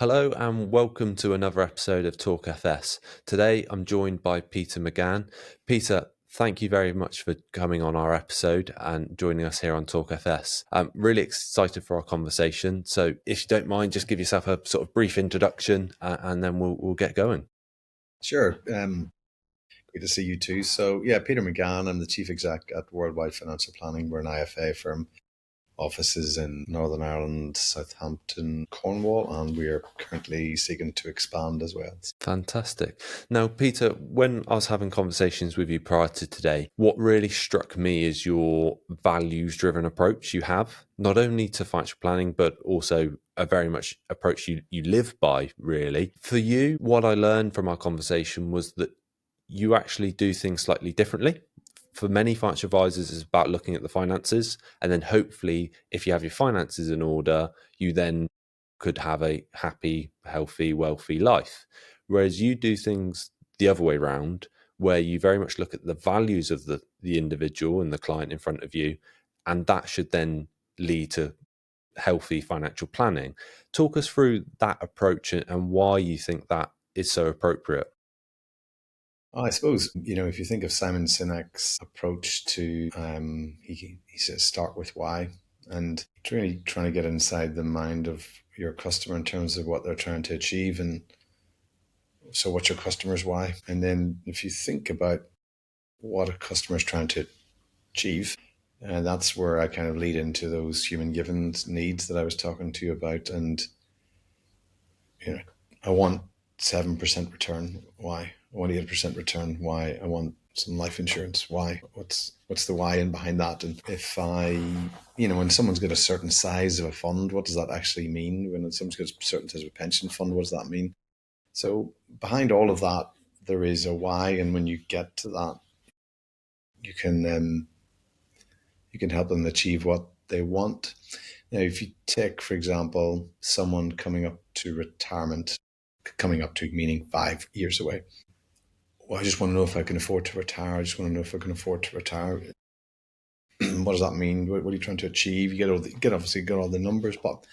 Hello and welcome to another episode of Talk FS. Today I'm joined by Peter McGahan. Peter, thank you very much for coming on our episode and joining us here on Talk FS. I'm really excited for our conversation. So if you don't mind, just give yourself a sort of brief introduction and then we'll get going. Sure. Great to see you too. So yeah, Peter McGahan, I'm the Chief Exec at Worldwide Financial Planning. We're an IFA firm, offices in Northern Ireland, Southampton, Cornwall, and we are currently seeking to expand as well. Fantastic. Now, Peter, when I was having conversations with you prior to today, what really struck me is your values-driven approach you have, not only to financial planning, but also a very much approach you live by, really. For you, what I learned from our conversation was that you actually do things slightly differently. For many financial advisors, it's about looking at the finances, and then hopefully, if you have your finances in order, you then could have a happy, healthy, wealthy life. Whereas you do things the other way around, where you very much look at the values of the individual and the client in front of you, and that should then lead to healthy financial planning. Talk us through that approach and why you think that is so appropriate. I suppose, if you think of Simon Sinek's approach to, he says, start with why, and really trying to get inside the mind of your customer in terms of what they're trying to achieve. And so what's your customer's why? And then if you think about what a customer is trying to achieve, and that's where I kind of lead into those human given needs that I was talking to you about. And, I want 7% return. Why? I want 8% return. Why? I want some life insurance. Why? What's the why in behind that? And if when someone's got a certain size of a fund, what does that actually mean? When someone's got a certain size of a pension fund, what does that mean? So behind all of that, there is a why, and when you get to that, you can help them achieve what they want. Now, if you take, for example, someone coming up to retirement, coming up to meaning 5 years away. Well, I just want to know if I can afford to retire. I just want to know if I can afford to retire. What does that mean? What are you trying to achieve? You obviously get all the numbers, but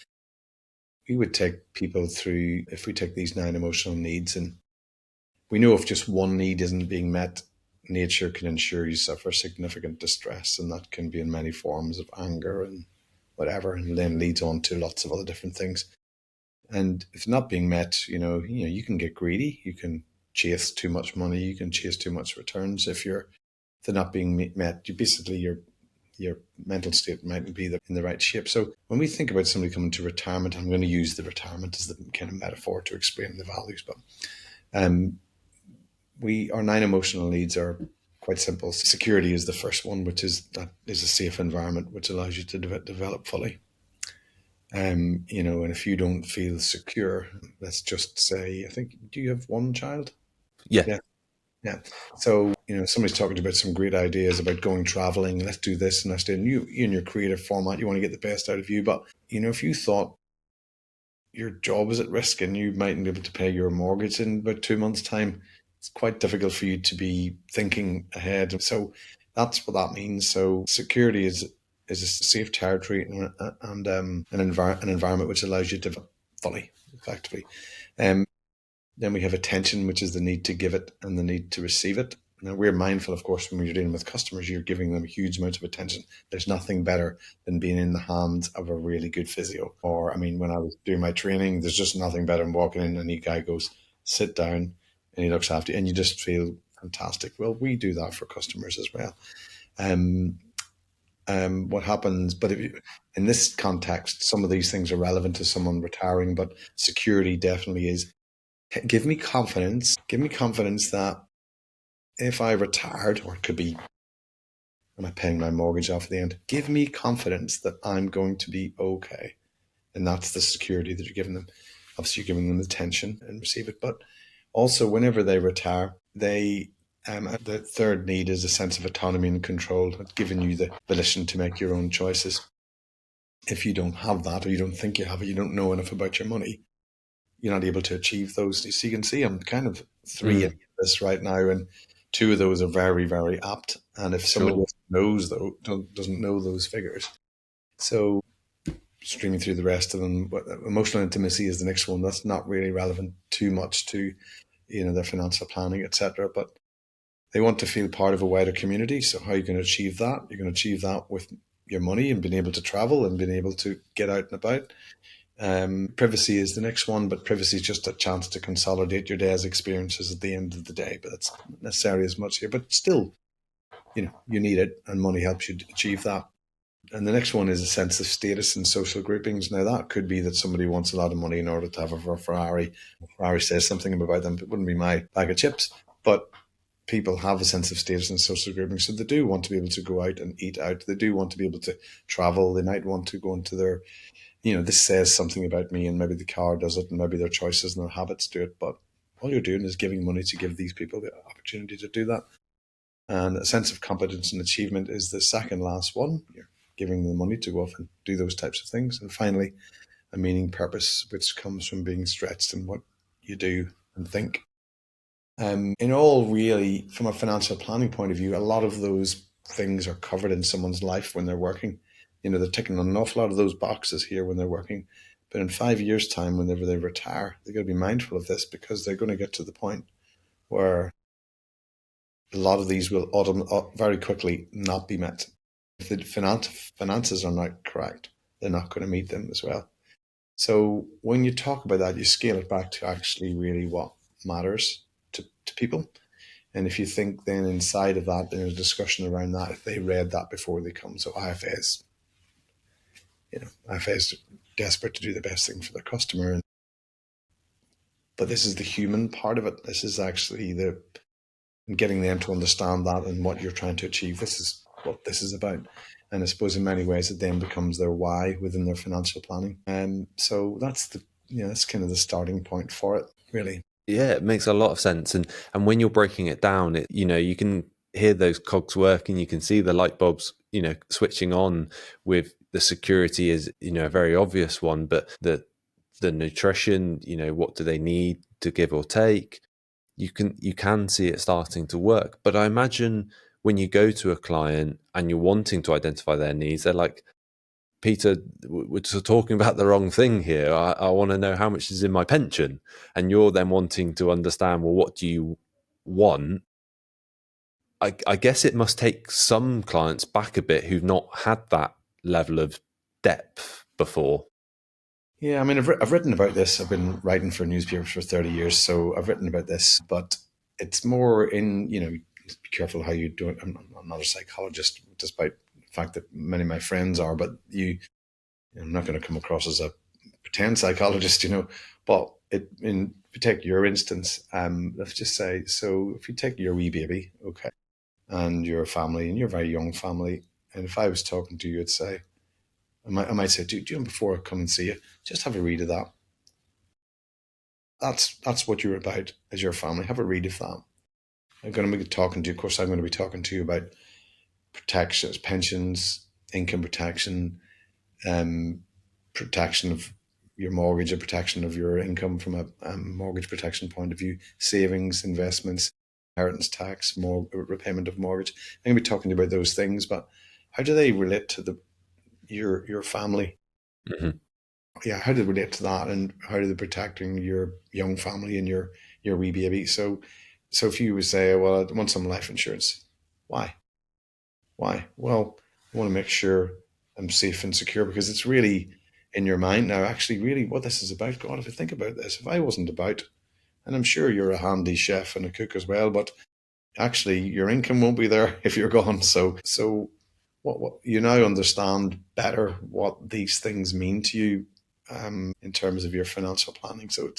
we would take people through, if we take these 9 emotional needs, and we know if just one need isn't being met, nature can ensure you suffer significant distress, and that can be in many forms of anger and whatever, and then leads on to lots of other different things. And if not being met, you can get greedy. You can chase too much money. You can chase too much returns. If they're not being met, your mental state mightn't be in the right shape. So when we think about somebody coming to retirement, I'm going to use the retirement as the kind of metaphor to explain the values. But our 9 emotional needs are quite simple. Security is the first one, which is a safe environment which allows you to develop fully. And if you don't feel secure, let's just say, I think, do you have one child? Yeah. Yeah. So, somebody's talking about some great ideas about going traveling. Let's do this and let's do it. And you in your creative format, you want to get the best out of you. But, if you thought your job is at risk and you mightn't be able to pay your mortgage in about 2 months' time, it's quite difficult for you to be thinking ahead. So that's what that means. So security is a safe territory and an environment which allows you to fully, effectively. Then we have attention, which is the need to give it and the need to receive it. Now, we're mindful, of course, when you're dealing with customers, you're giving them huge amounts of attention. There's nothing better than being in the hands of a really good physio. Or, when I was doing my training, there's just nothing better than walking in and the guy goes, sit down, and he looks after you, and you just feel fantastic. Well, we do that for customers as well. What happens, but in this context, some of these things are relevant to someone retiring, but security definitely is. Give me confidence that if I retired, or it could be, am I paying my mortgage off at the end? Give me confidence that I'm going to be okay. And that's the security that you're giving them. Obviously, you're giving them the attention and receive it. But also, whenever they retire, the third need is a sense of autonomy and control, giving you the volition to make your own choices. If you don't have that, or you don't think you have it, you don't know enough about your money, you're not able to achieve those. So you can see I'm kind of 3 in this right now, and 2 of those are very, very apt. And if somebody doesn't know those figures, so streaming through the rest of them. But emotional intimacy is the next one. That's not really relevant too much to, their financial planning, etc. But they want to feel part of a wider community. So how are you going to achieve that? You're going to achieve that with your money and being able to travel and being able to get out and about. Privacy is the next one, but privacy is just a chance to consolidate your day's experiences at the end of the day. But that's not necessarily as much here. But still, you need it, and money helps you achieve that. And the next one is a sense of status and social groupings. Now, that could be that somebody wants a lot of money in order to have a Ferrari. Ferrari says something about them. It wouldn't be my bag of chips. But people have a sense of status and social grouping. So they do want to be able to go out and eat out. They do want to be able to travel. They might want to go into their, this says something about me, and maybe the car does it, and maybe their choices and their habits do it. But all you're doing is giving money to give these people the opportunity to do that. And a sense of competence and achievement is the second last one. You're giving them the money to go off and do those types of things. And finally, a meaning purpose, which comes from being stretched in what you do and think. In all, really, from a financial planning point of view, a lot of those things are covered in someone's life when they're working. They're ticking an awful lot of those boxes here when they're working. But in 5 years' time, whenever they retire, they've got to be mindful of this, because they're going to get to the point where a lot of these will very quickly not be met. If the finances are not correct, they're not going to meet them as well. So when you talk about that, you scale it back to actually really what matters to people. And if you think then inside of that, in a discussion around that, if they read that before they come, so IFA is desperate to do the best thing for their customer. But this is the human part of it. This is actually getting them to understand that and what you're trying to achieve. This is what this is about. And I suppose in many ways it then becomes their why within their financial planning. And so that's that's kind of the starting point for it, really. Yeah, it makes a lot of sense. And when you're breaking it down, you can hear those cogs working, you can see the light bulbs, switching on. With the security is, a very obvious one, but the nutrition, what do they need to give or take? You can see it starting to work. But I imagine when you go to a client and you're wanting to identify their needs, they're like, Peter, we're talking about the wrong thing here. I want to know how much is in my pension. And you're then wanting to understand, well, what do you want? I guess it must take some clients back a bit who've not had that level of depth before. Yeah, I mean, I've written about this. I've been writing for newspapers for 30 years, so I've written about this, but it's more in, be careful how you do it. I'm not a psychologist, despite the fact that many of my friends are, but I'm not going to come across as a pretend psychologist, but if you take your instance, let's just say, so if you take your wee baby, okay, and your family, and your very young family, and if I was talking to you, I'd say, I might say, do you, before I come and see you, just have a read of that. That's what you're about as your family. Have a read of that. I'm going to be talking to you, of course, I'm going to be talking to you about protections, pensions, income protection, protection of your mortgage, a protection of your income from a mortgage protection point of view, savings, investments, inheritance tax, repayment of mortgage. I'm going to be talking to you about those things, but how do they relate to your family? Mm-hmm. Yeah, how do they relate to that, and how are they protecting your young family and your wee baby? So if you would say, well, I want some life insurance, why? Well, I want to make sure I'm safe and secure, because it's really in your mind now, actually, really what this is about. God, if I think about this, if I wasn't about, and I'm sure you're a handy chef and a cook as well, but actually your income won't be there if you're gone. So what you now understand better what these things mean to you in terms of your financial planning. So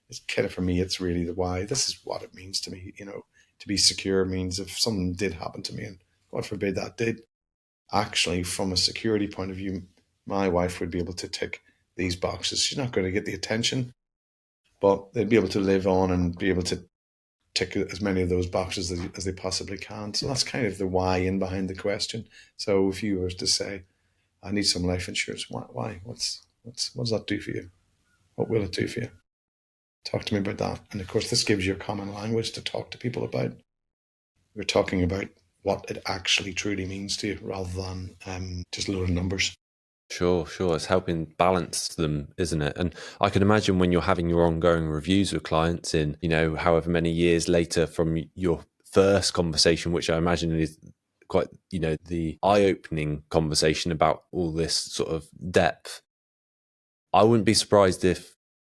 it's kind of, for me, it's really the why. This is what it means to me. To be secure means if something did happen to me, and God forbid that did, actually, from a security point of view, my wife would be able to tick these boxes. She's not going to get the attention, but they'd be able to live on and be able to tick as many of those boxes as they possibly can. So that's kind of the why in behind the question. So if you were to say, I need some life insurance, why? What does that do for you? What will it do for you? Talk to me about that. And of course, this gives you a common language to talk to people about. We're talking about what it actually truly means to you, rather than just a load of numbers. Sure, sure. It's helping balance them, isn't it? And I can imagine when you're having your ongoing reviews with clients in, however many years later from your first conversation, which I imagine is quite, the eye-opening conversation about all this sort of depth. I wouldn't be surprised if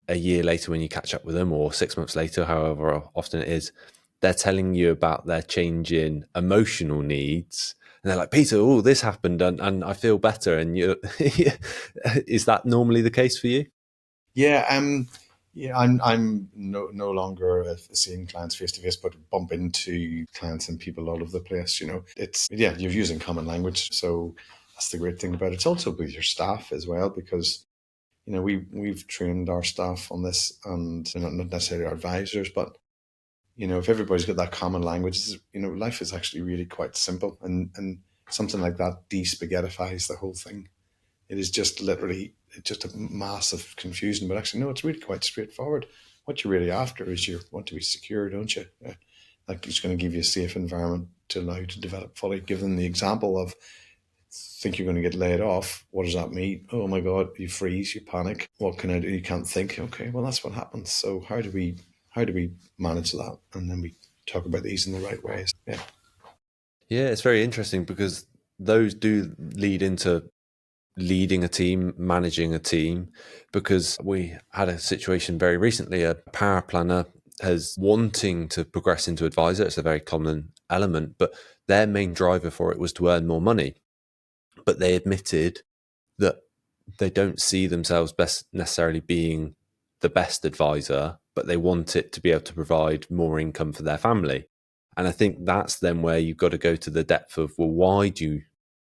a year later when you catch up with them, or 6 months later, however often it is, they're telling you about their change in emotional needs. And they're like, Peter, oh, this happened and I feel better. And you, is that normally the case for you? Yeah, I'm no longer seeing clients face to face, but bump into clients and people all over the place. It's you're using common language, so that's the great thing about it. It's also with your staff as well, because we've trained our staff on this, and they're not necessarily our advisors, but if everybody's got that common language, life is actually really quite simple, and something like that de-spaghettifies the whole thing. It is just literally just a massive confusion, but actually, no, it's really quite straightforward. What you're really after is you want to be secure, don't you? Like, it's going to give you a safe environment to allow you to develop fully. Give them the example of, think you're going to get laid off. What does that mean? Oh my God, you freeze, you panic. What can I do? You can't think. Okay, well, that's what happens. So how do we manage that? And then we talk about these in the right ways. Yeah. Yeah, it's very interesting because those do lead into leading a team, managing a team, because we had a situation very recently. A power planner has wanting to progress into advisor. It's a very common element, but their main driver for it was to earn more money. But they admitted that they don't see themselves best necessarily being the best advisor, but they want it to be able to provide more income for their family. And I think that's then where you've got to go to the depth of, well, why do you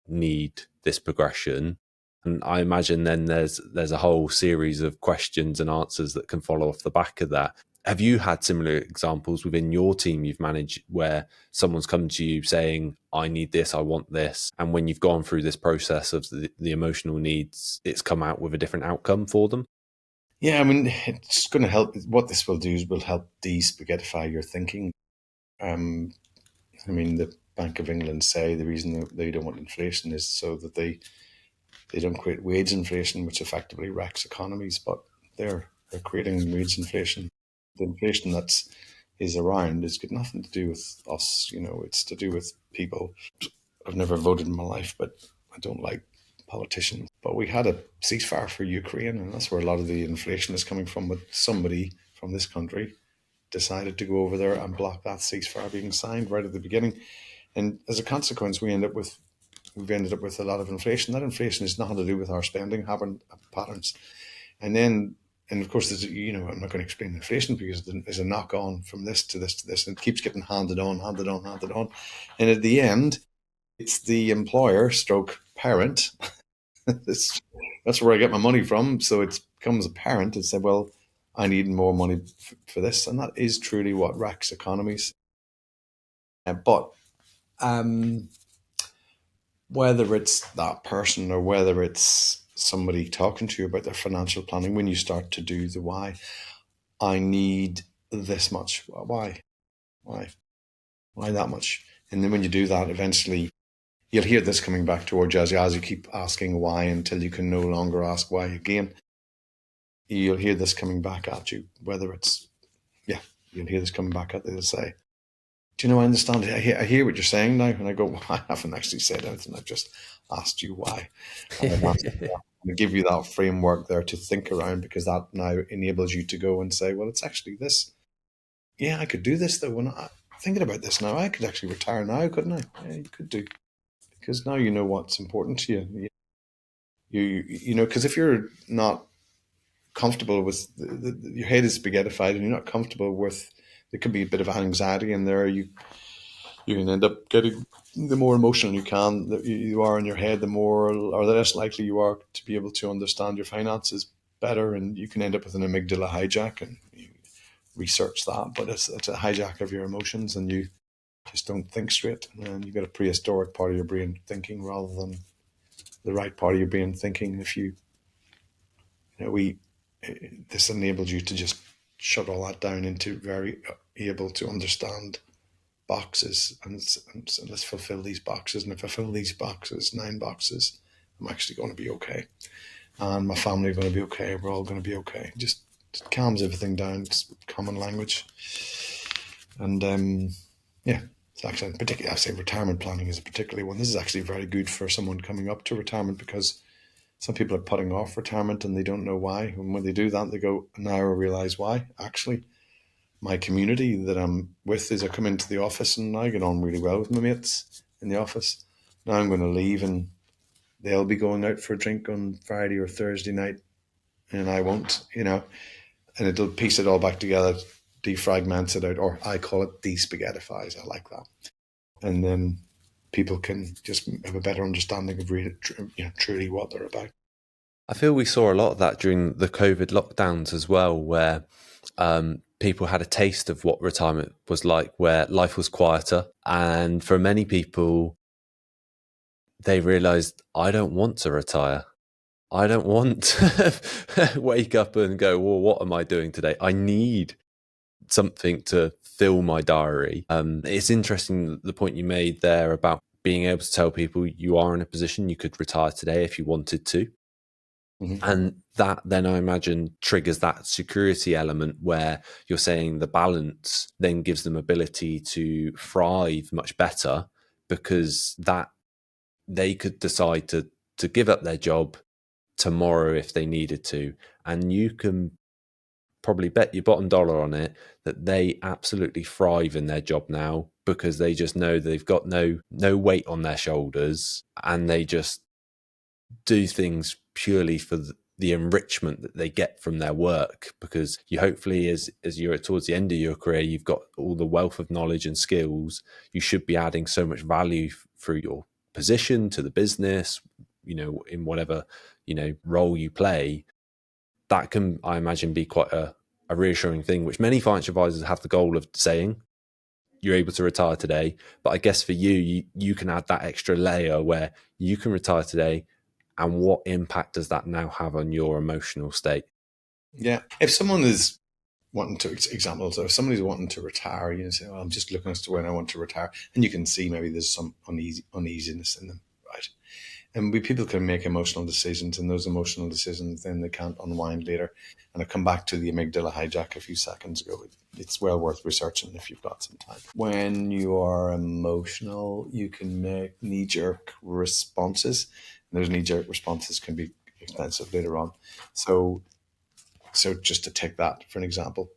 need this progression? And I imagine then there's a whole series of questions and answers that can follow off the back of that. Have you had similar examples within your team you've managed where someone's come to you saying, I need this, I want this, and when you've gone through this process of the emotional needs, it's come out with a different outcome for them? Yeah, I mean, it's going to help. What this will do is will help de-spaghettify your thinking. Um, I mean, the Bank of England say the reason that they don't want inflation is so that they don't create wage inflation, which effectively wrecks economies. But they're creating wage inflation. The inflation is around has got nothing to do with us. It's to do with people. I've never voted in my life, but I don't like politicians. But we had a ceasefire for Ukraine, and that's where a lot of the inflation is coming from. But somebody from this country decided to go over there and block that ceasefire being signed right at the beginning. And as a consequence, we've ended up with a lot of inflation. That inflation is nothing to do with our spending patterns. And then, and of course, I'm not going to explain inflation because there's a knock on from this to this to this, and it keeps getting handed on, handed on, handed on. And at the end, it's the employer stroke parent. That's where I get my money from. So it becomes a parent and said, well, I need more money for this. And that is truly what wrecks economies. But um, whether it's that person or whether it's somebody talking to you about their financial planning, when you start to do the why, I need this much. Why? Why? Why that much? And then when you do that, eventually you'll hear this coming back towards you as you keep asking why until you can no longer ask why again. You'll hear this coming back at you, whether it's, yeah, you'll hear this coming back at you. They'll say, do you know, I understand. I hear what you're saying now. And I go, well, I haven't actually said anything. I've just asked you why. And I've asked you that. And I give you that framework there to think around, because that now enables you to go and say, well, it's actually this. Yeah, I could do this though. When I'm thinking about this now, I could actually retire now, couldn't I? Yeah, you could do. Because now you know what's important to you. Because if you're not comfortable with your head is spaghettified and you're not comfortable with, there could be a bit of anxiety in there. You can end up getting, the more emotional you are in your head, the more or the less likely you are to be able to understand your finances better, and you can end up with an amygdala hijack. And you research that, but it's a hijack of your emotions, and you just don't think straight, and you've got a prehistoric part of your brain thinking rather than the right part of your brain thinking. If we this enables you to just shut all that down into very able to understand boxes, and so let's fulfill these boxes, and if I fill these boxes, 9 boxes, I'm actually going to be okay. And my family are going to be okay. We're all going to be okay. Just calms everything down. It's common language. And yeah, it's actually particularly, I say retirement planning is a particularly one. This is actually very good for someone coming up to retirement, because some people are putting off retirement and they don't know why. And when they do that, they go, now I realize why. Actually, my community that I'm with is I come into the office and I get on really well with my mates in the office. Now I'm going to leave and they'll be going out for a drink on Friday or Thursday night and I won't, and it'll piece it all back together, defragments it out, or I call it de-spaghettifies. I like that. And then people can just have a better understanding of really, truly what they're about. I feel we saw a lot of that during the COVID lockdowns as well, where people had a taste of what retirement was like, where life was quieter. And for many people, they realized, I don't want to retire. I don't want to wake up and go, well, what am I doing today? I need something to fill my diary. It's interesting the point you made there about being able to tell people you are in a position you could retire today if you wanted to. Mm-hmm. And that then I imagine triggers that security element where you're saying the balance then gives them ability to thrive much better, because that they could decide to give up their job tomorrow if they needed to. And you can probably bet your bottom dollar on it that they absolutely thrive in their job now, because they just know they've got no weight on their shoulders, and they just do things purely for the enrichment that they get from their work. Because you hopefully, as you're towards the end of your career, you've got all the wealth of knowledge and skills. You should be adding so much value through your position to the business, in whatever role you play. That can, I imagine, be quite a reassuring thing, which many financial advisors have the goal of saying you're able to retire today. But I guess for you can add that extra layer where you can retire today, and what impact does that now have on your emotional state? Yeah. If someone is wanting to, examples, if somebody's wanting to retire, say, well, I'm just looking as to when I want to retire. And you can see maybe there's some uneasiness in them, right? And people can make emotional decisions, and those emotional decisions, then they can't unwind later. And I come back to the amygdala hijack a few seconds ago. It's well worth researching if you've got some time. When you are emotional, you can make knee-jerk responses. And those knee-jerk responses can be expensive later on. So just to take that for an example,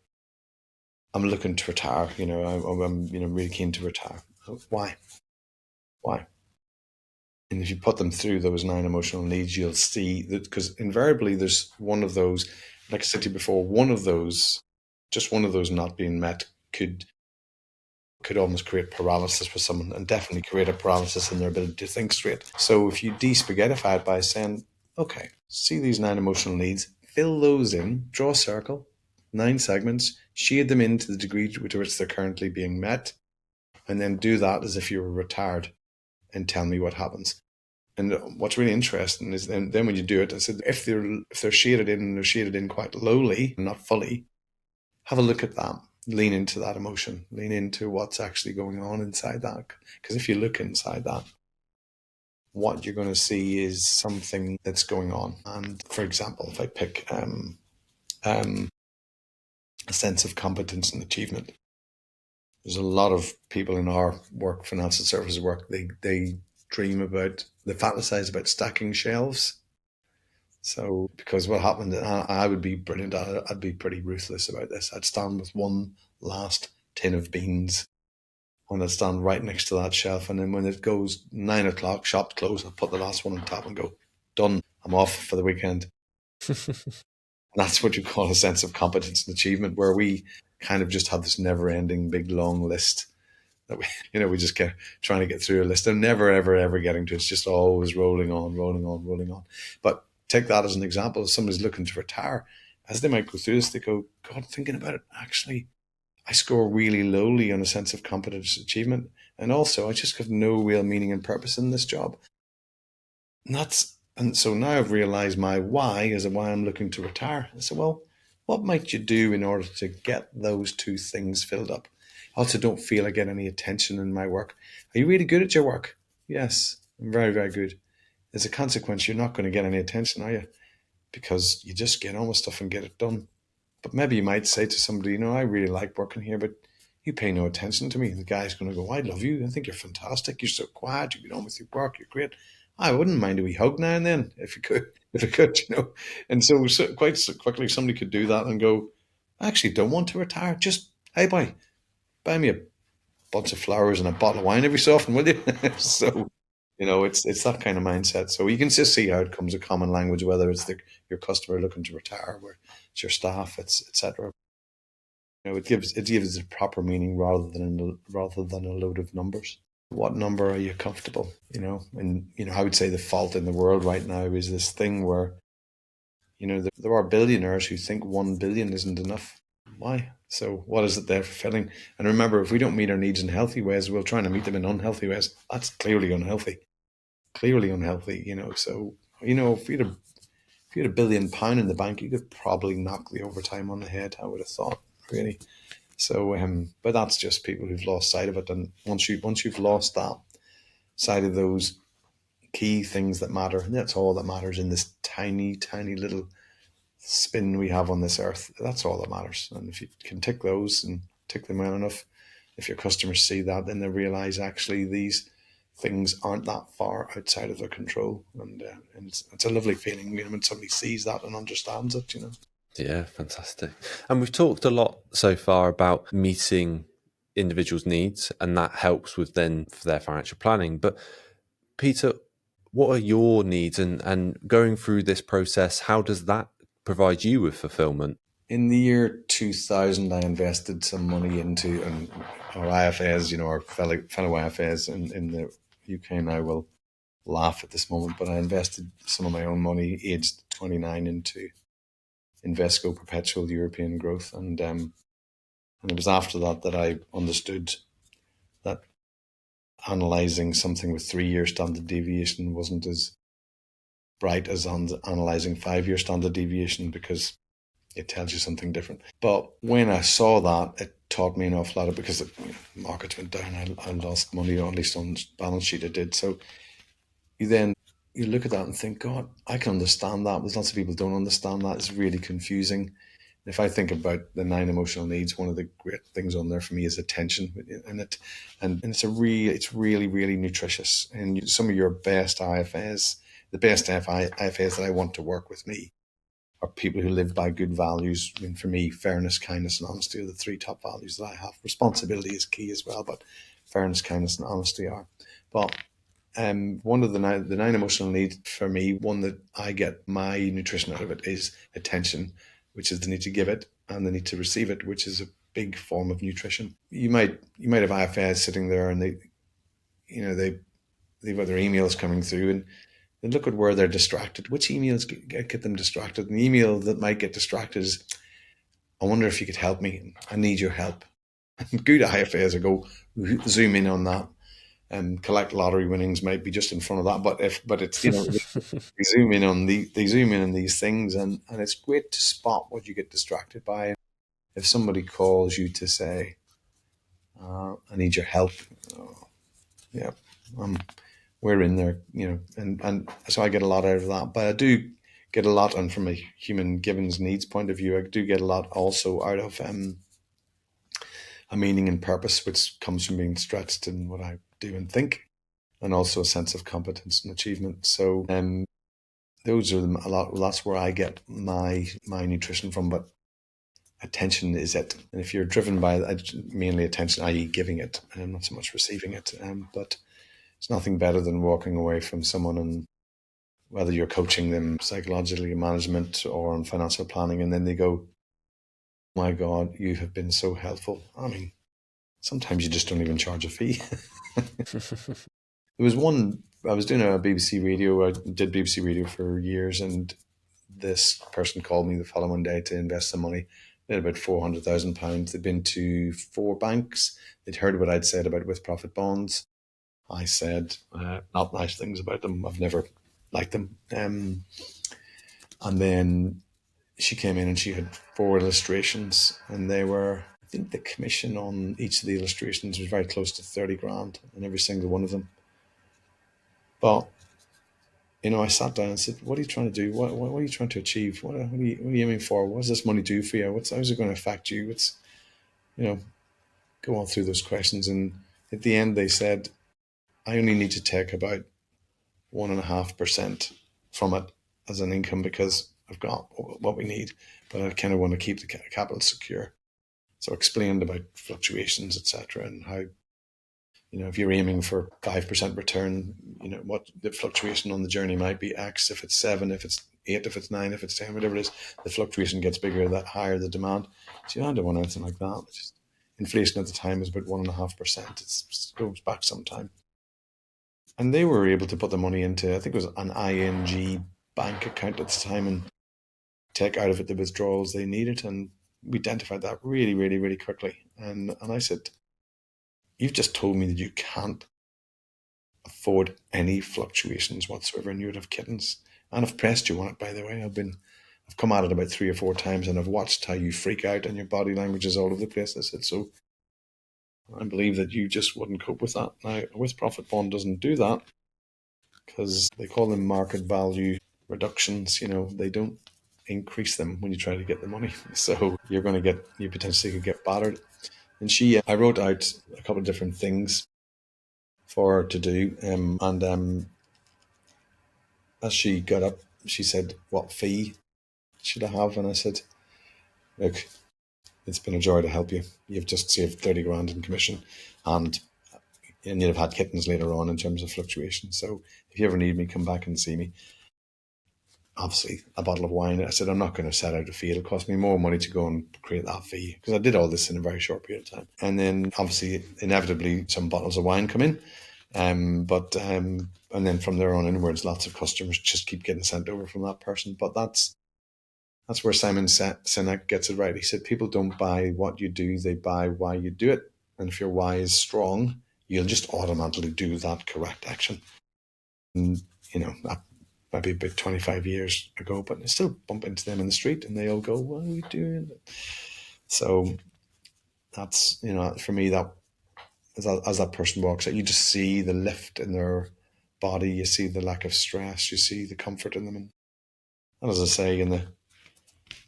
I'm looking to retire. I'm really keen to retire. Why? And if you put them through those 9 emotional needs, you'll see that, because invariably there's one of those, like I said to you before, just one of those not being met could almost create paralysis for someone, and definitely create a paralysis in their ability to think straight. So if you de-spaghettify it by saying, okay, see these 9 emotional needs, fill those in, draw a circle, 9 segments, shade them in to the degree to which they're currently being met, and then do that as if you were retired, and tell me what happens. And what's really interesting is then when you do it, I said, if they're shaded in, and they're shaded in quite lowly, not fully, have a look at that. Lean into that emotion. Lean into what's actually going on inside that. Because if you look inside that, what you're going to see is something that's going on. And for example, if I pick a sense of competence and achievement, there's a lot of people in our work, financial services work, they dream about, they fantasize about stacking shelves. So, because what happened, I would be brilliant. I'd be pretty ruthless about this. I'd stand with one last tin of beans, and I'd stand right next to that shelf. And then when it goes 9 o'clock, shop close, I'll put the last one on top and go, done. I'm off for the weekend. That's what you call a sense of competence and achievement, where we kind of just have this never ending big long list that we just get trying to get through a list and never, ever, ever getting to. It's just always rolling on, rolling on, rolling on. But take that as an example. If somebody's looking to retire, as they might go through this, they go, God, thinking about it, actually, I score really lowly on a sense of competence achievement. And also, I just have no real meaning and purpose in this job. And so now I've realized my why is why I'm looking to retire. I said, well, what might you do in order to get those 2 things filled up? I also don't feel I get any attention in my work. Are you really good at your work? Yes, I'm very, very good. as a consequence, you're not going to get any attention, are you? Because you just get on with stuff and get it done. But maybe you might say to somebody, I really like working here, but you pay no attention to me. And the guy's going to go, I love you. I think you're fantastic. You're so quiet. You get on with your work. You're great. I wouldn't mind a wee hug now and then if you could, if it could. And so quite so quickly, somebody could do that and go, I actually don't want to retire. Just, hey, boy, buy me a bunch of flowers and a bottle of wine every so often, will you? So, it's that kind of mindset. So you can just see how it comes a common language, whether it's your customer looking to retire, or it's your staff, it's etc. It gives it proper meaning rather than a load of numbers. What number are you comfortable? And I would say the fault in the world right now is this thing where there are billionaires who think 1 billion isn't enough. Why? So what is it they're fulfilling? And remember, if we don't meet our needs in healthy ways, we'll try to meet them in unhealthy ways. That's clearly unhealthy. Clearly unhealthy. So if you had £1 billion in the bank, you could probably knock the overtime on the head. I would have thought, really. So, but that's just people who've lost sight of it. And once you've lost that sight of those key things that matter, and that's all that matters in this tiny, tiny little spin we have on this earth. That's all that matters. And if you can tick those and tick them well enough, if your customers see that, then they realize actually these things aren't that far outside of their control. And it's a lovely feeling when somebody sees that and understands it. Yeah, fantastic. And we've talked a lot so far about meeting individuals' needs, and that helps with then for their financial planning. But Peter, what are your needs, and going through this process, how does that provide you with fulfillment? In the year 2000, I invested some money into our IFAs, our fellow IFAs in the UK now will laugh at this moment, but I invested some of my own money, aged 29, into Invesco Perpetual European Growth, and it was after that I understood that analysing something with 3-year standard deviation wasn't as bright as analysing 5-year standard deviation, because it tells you something different. But when I saw that, it taught me an awful lot, because the markets went down. I lost money, or at least on balance sheet I did. So you look at that and think, God, I can understand that. There's lots of people don't understand that. It's really confusing. If I think about the 9 emotional needs, one of the great things on there for me is attention, and it's really, really nutritious. And some of your best IFAs, the best IFAs that I want to work with me, are people who live by good values. I mean, for me, fairness, kindness, and honesty are the 3 top values that I have. Responsibility is key as well, but fairness, kindness, and honesty are. But one of the 9 emotional needs for me, one that I get my nutrition out of it, is attention, which is the need to give it, and the need to receive it, which is a big form of nutrition. You might have IFAs sitting there, and they've got their emails coming through, and look at where they're distracted. Which emails get them distracted? And the email that might get distracted is, I wonder if you could help me. I need your help. Good IFAs go zoom in on that, and collect lottery winnings might be just in front of that. But it's they zoom in on these things, and it's great to spot what you get distracted by. If somebody calls you to say, I need your help, yeah, we're in there, and so I get a lot out of that. But I do get a lot, and from a human givens needs point of view, I do get a lot also out of a meaning and purpose, which comes from being stretched in what I do and think, and also a sense of competence and achievement. So those are a lot. That's where I get my nutrition from. But attention is it, and if you're driven by mainly attention, i.e., giving it, and not so much receiving it, but it's nothing better than walking away from someone, and whether you're coaching them psychologically in management or on financial planning, and then they go, my God, you have been so helpful. I mean, sometimes you just don't even charge a fee. There was one, I was doing a BBC radio, I did BBC radio for years, and this person called me the following day to invest some money. They had about £400,000. They'd been to 4 banks. They'd heard what I'd said about with-profit bonds. I said not nice things about them. I've never liked them. And then she came in and she had 4 illustrations, and they were, I think the commission on each of the illustrations was very close to 30 grand on every single one of them. But I sat down and said, "What are you trying to do? What are you trying to achieve? What are you aiming for? What does this money do for you? How's it going to affect you? You know, go on through those questions." And at the end, they said, "I only need to take about 1.5% from it as an income because I've got what we need, but I kind of want to keep the capital secure." So I explained about fluctuations, etc., and how, if you're aiming for 5% return, what the fluctuation on the journey might be X. If it's 7, if it's 8, if it's 9, if it's 10, whatever it is, the fluctuation gets bigger, that higher the demand. So I don't want anything like that. Just inflation at the time was about 1.5%. It goes back some time. And they were able to put the money into, I think it was an ING bank account at the time, and take out of it the withdrawals they needed. And we identified that really, really, really quickly. And I said, "You've just told me that you can't afford any fluctuations whatsoever, and you would have kittens." And I've pressed you on it, by the way. I've come at it about 3 or 4 times, and I've watched how you freak out and your body language is all over the place. I said, "So I believe that you just wouldn't cope with that." Now, a with profit bond doesn't do that, because they call them market value reductions. They don't increase them when you try to get the money. So you potentially could get battered. And I wrote out a couple of different things for her to do. And as she got up, she said, "What fee should I have?" And I said, "Look, it's been a joy to help you. You've just saved 30 grand in commission, and you'd have had kittens later on in terms of fluctuation. So if you ever need me, come back and see me. Obviously, a bottle of wine." I said, "I'm not going to set out a fee. It'll cost me more money to go and create that fee," because I did all this in a very short period of time. And then obviously, inevitably, some bottles of wine come in. And then from there on inwards, lots of customers just keep getting sent over from that person. But that's where Simon Sinek gets it right. He said, "People don't buy what you do, they buy why you do it. And if your why is strong, you'll just automatically do that correct action." And, that might be about 25 years ago, but I still bump into them in the street and they all go, "What are you doing?" So that's, for me, that as that person walks out, you just see the lift in their body, you see the lack of stress, you see the comfort in them. And as I say, in the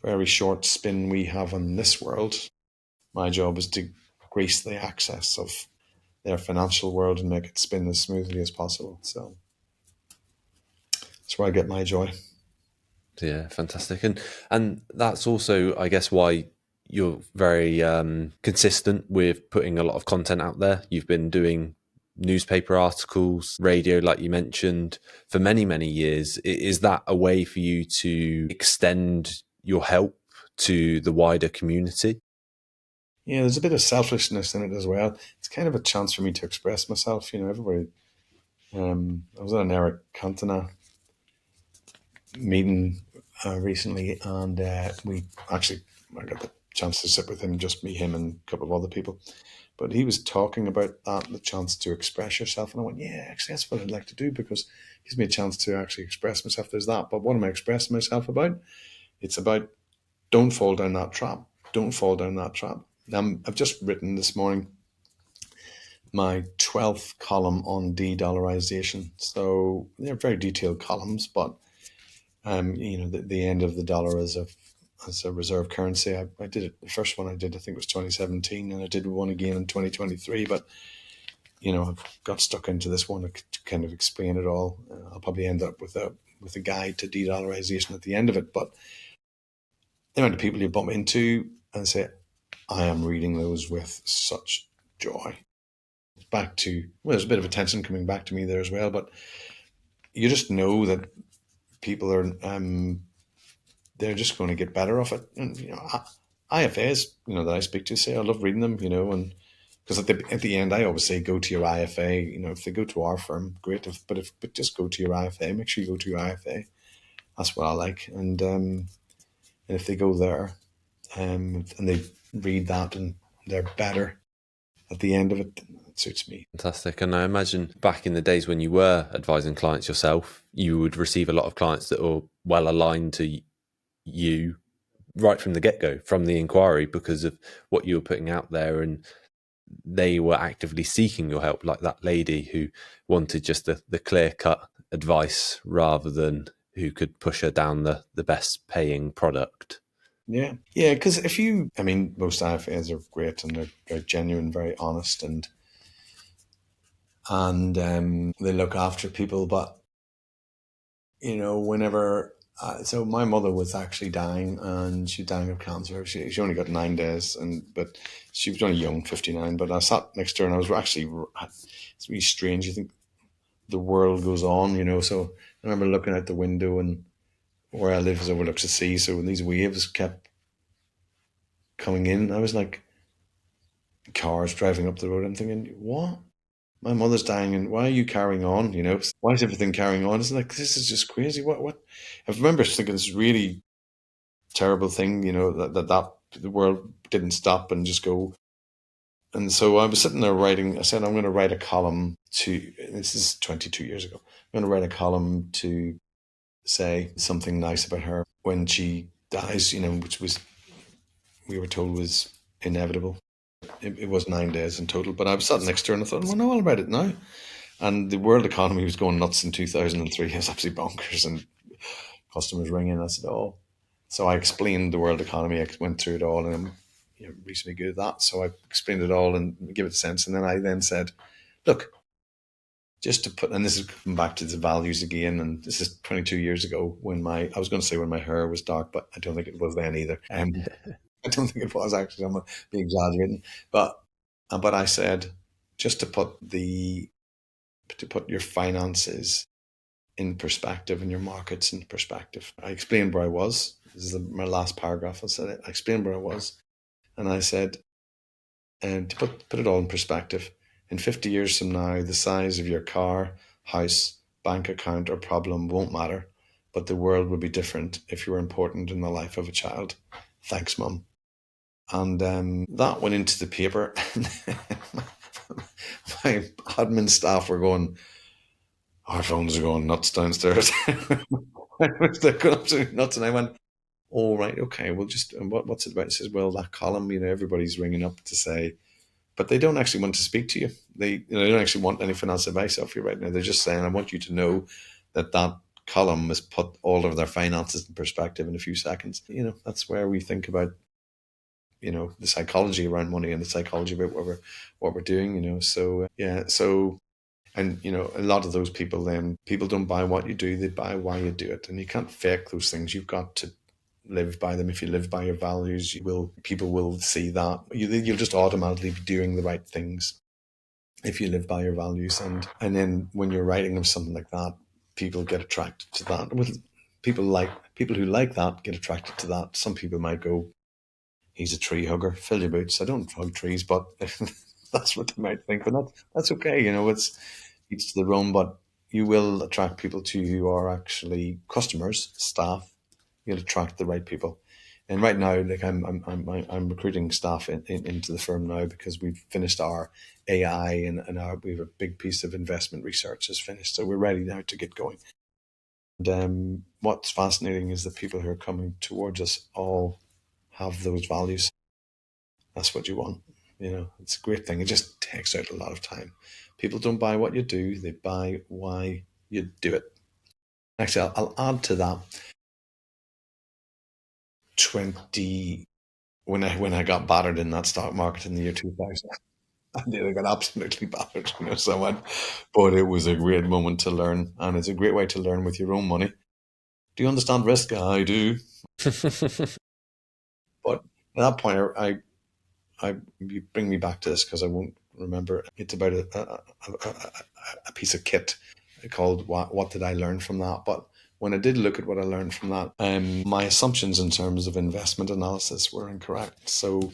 very short spin we have in this world, my job is to grease the access of their financial world and make it spin as smoothly as possible. So that's where I get my joy. Yeah, fantastic. And that's also, I guess, why you're very consistent with putting a lot of content out there. You've been doing newspaper articles, radio, like you mentioned, for many, many years. Is that a way for you to extend your help to the wider community? Yeah, there's a bit of selfishness in it as well. It's kind of a chance for me to express myself. Everybody. I was at an Eric Cantona meeting recently, and I got the chance to sit with him, just me, him, and a couple of other people. But he was talking about that, the chance to express yourself, and I went, "Yeah, actually, that's what I'd like to do, because it gives me a chance to actually express myself." There's that, but what am I expressing myself about? It's about, don't fall down that trap. Don't fall down that trap. I've just written this morning my 12th column on de-dollarization. So they're very detailed columns, but the end of the dollar as a reserve currency. I did it. The first one I did, I think, was 2017, and I did one again in 2023. But I've got stuck into this one to kind of explain it all. I'll probably end up with a guide to de-dollarization at the end of it. But the amount of people you bump into and say, "I am reading those with such joy." Back to, there's a bit of attention coming back to me there as well, but you just know that people are they're just going to get better off it. And IFAs, that I speak to, say I love reading them, and because at the end I always say, go to your IFA. If they go to our firm, great. But just go to your IFA. Make sure you go to your IFA. That's what I like. And if they go there, and they read that and they're better at the end of it, it suits me. Fantastic. And I imagine back in the days when you were advising clients yourself, you would receive a lot of clients that were well aligned to you right from the get-go, from the inquiry, because of what you were putting out there and they were actively seeking your help, like that lady who wanted just the clear-cut advice rather than who could push her down the best paying product. Yeah. Yeah, because most IFAs are great and they're genuine, very honest, and they look after people. But whenever so my mother was actually dying, and she dying of cancer. She only got 9 days, but she was only young, 59. But I sat next to her, and I was actually, it's really strange. You think the world goes on, So I remember looking out the window, and where I live is overlooks the sea. So when these waves kept coming in, I was like, cars driving up the road. I'm thinking, what? My mother's dying, and why are you carrying on? Why is everything carrying on? It's like, this is just crazy. What? I remember thinking this really terrible thing, that the world didn't stop and just go. And so I was sitting there writing. I said, I'm going to write a column to. This is 22 years ago. I'm going to write a column to say something nice about her when she dies. Which we were told was inevitable. It was 9 days in total, but I was sat next to her and I thought, well, no, I'll write it now. And the world economy was going nuts in 2003. It was absolutely bonkers, and customers ringing. I said, oh. So I explained the world economy. I went through it all, and I'm reasonably good at that. So I explained it all and give it a sense. And then I said, look, just to put, and this is coming back to the values again, and this is 22 years ago I was going to say when my hair was dark, but I don't think it was then either. I don't think it was actually. I'm being exaggerating, but I said, just to put your finances in perspective and your markets in perspective. I explained where I was. This is my last paragraph. I said it. I explained where I was, and I said, and to put it all in perspective, in 50 years from now, the size of your car, house, bank account, or problem won't matter, but the world will be different if you were important in the life of a child. Thanks, Mum. And that went into the paper. My admin staff were going, our phones are going nuts downstairs. They're going absolutely nuts. And I went, oh, right, okay, well, just what's it about? He says, well, that column, everybody's ringing up to say, but they don't actually want to speak to you. They don't actually want any financial advice off you right now. They're just saying, I want you to know that column has put all of their finances in perspective in a few seconds. That's where we think about, the psychology around money and the psychology about what we're doing, So, yeah. So, and, a lot of those people don't buy what you do, they buy why you do it. And you can't fake those things. You've got to live by them. If you live by your values, people will see that. You'll just automatically be doing the right things if you live by your values. And then when you're writing of something like that, people get attracted to that. People who like that get attracted to that. Some people might go, he's a tree hugger, fill your boots. I don't hug trees, but that's what they might think. But that's okay. It's each to their own. But you will attract people to you who are actually customers, staff. You'll attract the right people. And right now, like I'm recruiting staff into the firm now because we've finished our AI and we have a big piece of investment research is finished. So we're ready now to get going. And what's fascinating is the people who are coming towards us all have those values. That's what you want. It's a great thing. It just takes out a lot of time. People don't buy what you do, they buy why you do it. Actually, I'll add to that. 20 when I got battered in that stock market in the year 2000. I nearly got absolutely battered, someone. But it was a great moment to learn, and it's a great way to learn with your own money. Do you understand risk? I do. But at that point, you bring me back to this because I won't remember. It's about a piece of kit called What Did I Learn From That? But when I did look at what I learned from that, my assumptions in terms of investment analysis were incorrect. So,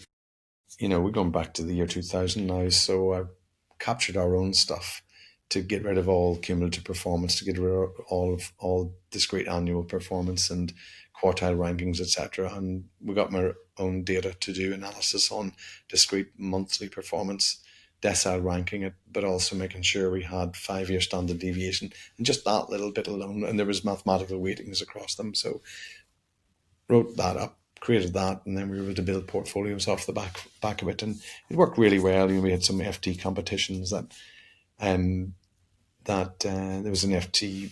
we're going back to the year 2000 now. So I captured our own stuff to get rid of all cumulative performance, to get rid of all discrete annual performance and quartile rankings, etc. And we got my own data to do analysis on discrete monthly performance, decile ranking it, but also making sure we had 5-year standard deviation, and just that little bit alone. And there was mathematical weightings across them. So wrote that up, created that, and then we were able to build portfolios off the back of it, and it worked really well. We had some FT competitions there was an FT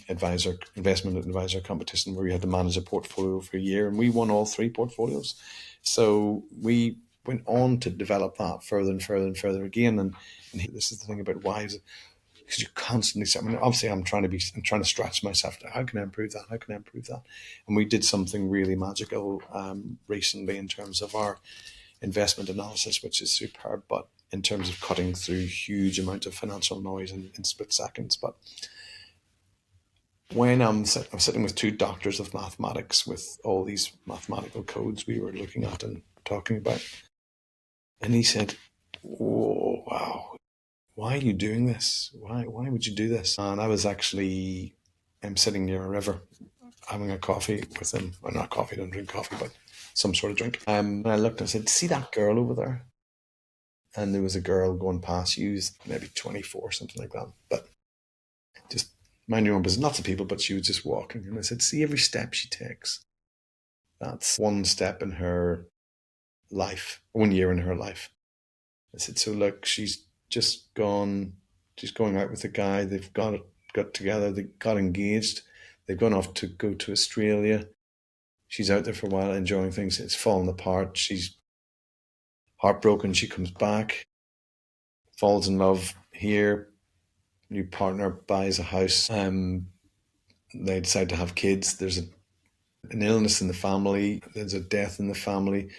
investment advisor competition where we had to manage a portfolio for a year, and we won all 3 portfolios. So we went on to develop that further and further and further again. And this is the thing about why, because you constantly, I mean, obviously I'm trying to stretch myself. How can I improve that? How can I improve that? And we did something really magical recently in terms of our investment analysis, which is superb, but in terms of cutting through huge amount of financial noise in split seconds. But when I'm sitting with 2 doctors of mathematics with all these mathematical codes we were looking at and talking about, and he said, "Oh, wow, why are you doing this? Why would you do this?" And I was actually, I'm sitting near a river having a coffee with him. Well, not coffee, I don't drink coffee, but some sort of drink. And I looked and I said, "See that girl over there?" And there was a girl going past, she was maybe 24, something like that. But just mind your own business, lots of people, but she was just walking. And I said, "See every step she takes. That's one step in her life, 1 year in her life." I said, "So look, she's going out with a guy. They've got together, they got engaged, they've gone off to go to Australia. She's out there for a while enjoying things. It's fallen apart. She's heartbroken. She comes back, falls in love here. New partner, buys a house. They decide to have kids. There's an illness in the family. There's a death in the family.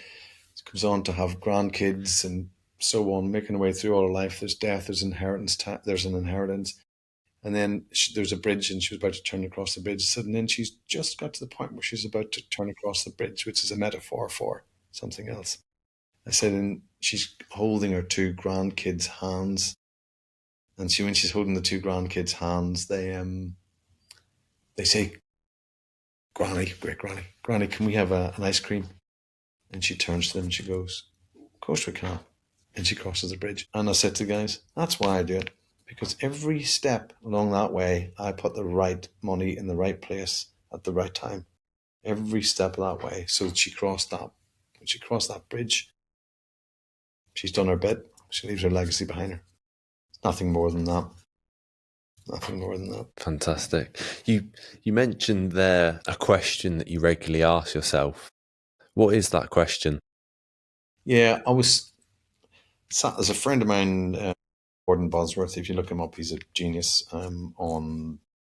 She comes on to have grandkids and so on, making her way through all her life. There's death. There's inheritance. There's an inheritance. And then there's a bridge, and she was about to turn across the bridge. And then she's just got to the point where she's about to turn across the bridge, which is a metaphor for something else. I said, and she's holding her 2 grandkids' hands. And when she's holding the 2 grandkids' hands, they say, "Granny, great Granny, Granny, can we have an ice cream?" And she turns to them and she goes, "Of course we can." And she crosses the bridge. And I said to the guys, that's why I do it. Because every step along that way, I put the right money in the right place at the right time. Every step of that way. So that she crossed that. When she crossed that bridge, she's done her bit. She leaves her legacy behind her. Nothing more than that. Nothing more than that. Fantastic. You mentioned there a question that you regularly ask yourself. What is that question? Yeah, I was sat as a friend of mine, Gordon Bosworth. If you look him up, he's a genius.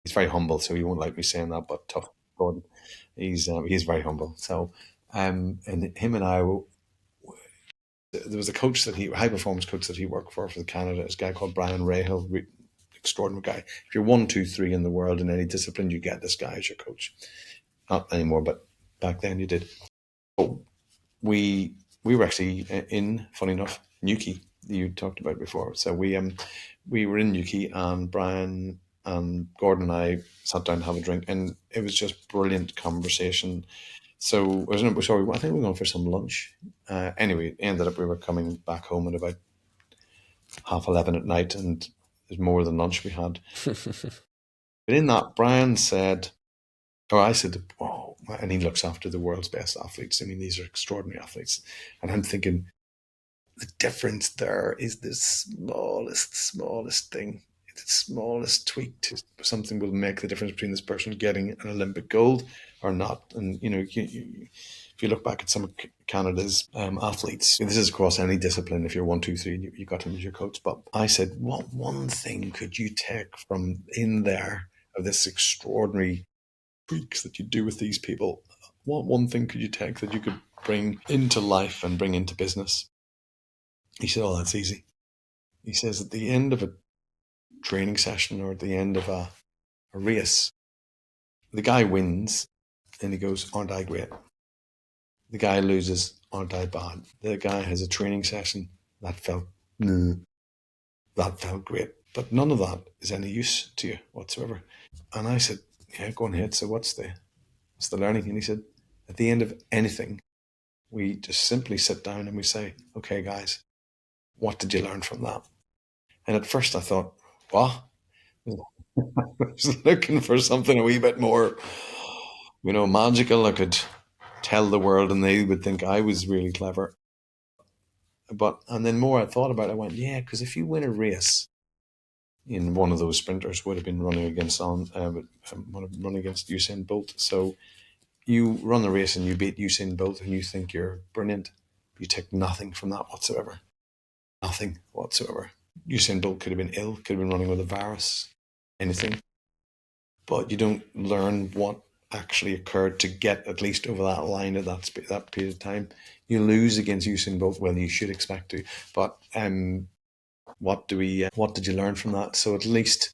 He's very humble, so he won't like me saying that. But tough, Gordon. He's very humble. So, and him and I, there was a coach high performance coach that he worked for Canada. This guy called Brian Rahill, extraordinary guy. If you're 1, 2, 3 in the world in any discipline, you get this guy as your coach. Not anymore, but back then you did. But we were actually in, funny enough, Newquay, you talked about before. So we were in Newquay, and Brian and Gordon and I sat down to have a drink, and it was just brilliant conversation. So I think we were going for some lunch. Anyway, it ended up we were coming back home at about 11:30 at night, and there's more than lunch we had. But in that, Brian said, or I said, "Oh," and he looks after the world's best athletes. I mean, these are extraordinary athletes. And I'm thinking, the difference there is the smallest thing. The smallest tweak to something will make the difference between this person getting an Olympic gold or not. And, if you look back at some of Canada's athletes, this is across any discipline. If you're 1, 2, 3, you got him as your coach. But I said, what one thing could you take from in there of this extraordinary tweaks that you do with these people? What one thing could you take that you could bring into life and bring into business? He said, "Oh, that's easy." He says, at the end of a training session or at the end of a race, the guy wins and he goes, "Aren't I great?" The guy loses, "Aren't I bad?" The guy has a training session, that felt great. But none of that is any use to you whatsoever. And I said, "Yeah, go on ahead. So what's the learning?" And he said, at the end of anything, we just simply sit down and we say, "Okay, guys, what did you learn from that?" And at first I thought, what? I was looking for something a wee bit more, magical. I could tell the world and they would think I was really clever. And then more I thought about it, I went, yeah, because if you win a race, in one of those sprinters would have been running against running against Usain Bolt. So you run the race and you beat Usain Bolt and you think you're brilliant. You take nothing from that whatsoever. Nothing whatsoever. Usain Bolt could have been ill, could have been running with a virus, anything. But you don't learn what actually occurred to get at least over that line at that period of time. You lose against Usain Bolt, well, you should expect to. But what did you learn from that? So at least,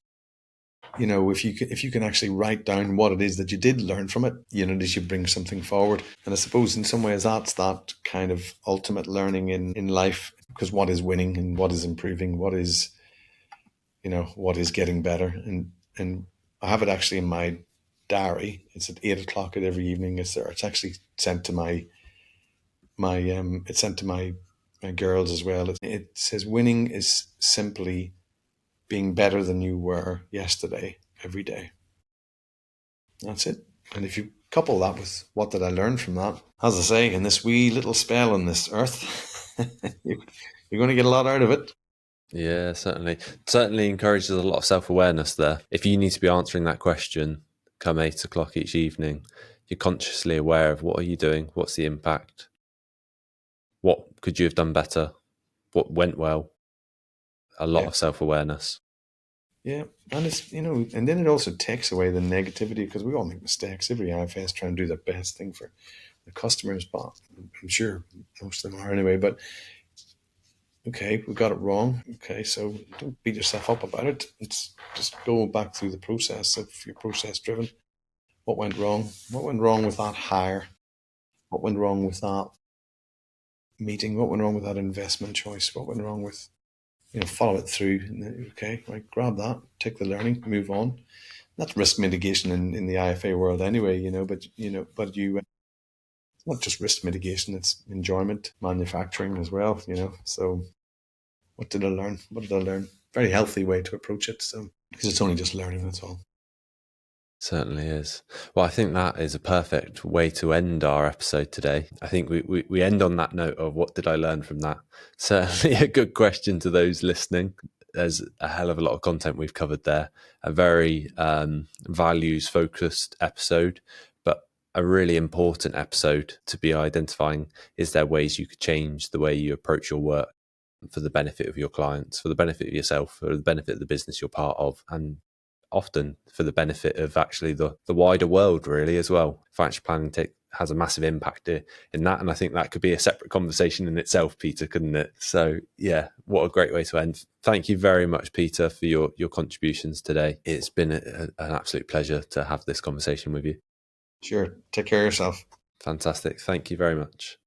if you can actually write down what it is that you did learn from it, that you bring something forward. And I suppose in some ways that's that kind of ultimate learning in life, because what is winning and what is improving, what is getting better. And I have it actually in my diary. It's at 8 o'clock at every evening. It's there. It's actually sent to my girls as well. It says winning is simply being better than you were yesterday, every day. That's it. And if you couple that with what did I learn from that, as I say, in this wee little spell on this earth, you're going to get a lot out of it. Yeah, certainly. Certainly encourages a lot of self-awareness there. If you need to be answering that question come 8 o'clock each evening, you're consciously aware of what are you doing, what's the impact, what could you have done better, what went well. A lot of self-awareness. Yeah, and it's and then it also takes away the negativity, because we all make mistakes. Every IFS trying to do the best thing for the customers, but I'm sure most of them are anyway. But okay, we got it wrong. Okay, so don't beat yourself up about it. It's just go back through the process. If you're process driven, what went wrong? What went wrong with that hire? What went wrong with that meeting? What went wrong with that investment choice? What went wrong with follow it through? Okay, right, grab that, take the learning, move on. That's risk mitigation in the IFA world anyway. But it's not just risk mitigation; it's enjoyment, manufacturing as well. So what did I learn? What did I learn? Very healthy way to approach it. So because it's only just learning, that's all. Certainly is. Well, I think that is a perfect way to end our episode today. I think we end on that note of what did I learn from that? Certainly a good question to those listening. There's a hell of a lot of content we've covered there. A very values focused episode, but a really important episode to be identifying, is there ways you could change the way you approach your work for the benefit of your clients, for the benefit of yourself, for the benefit of the business you're part of, and often for the benefit of actually the wider world really as well. Financial planning has a massive impact in that, and I think that could be a separate conversation in itself, Peter, couldn't it? So yeah, what a great way to end. Thank you very much, Peter, for your contributions today. It's been an absolute pleasure to have this conversation with you. Sure. Take care of yourself. Fantastic. Thank you very much.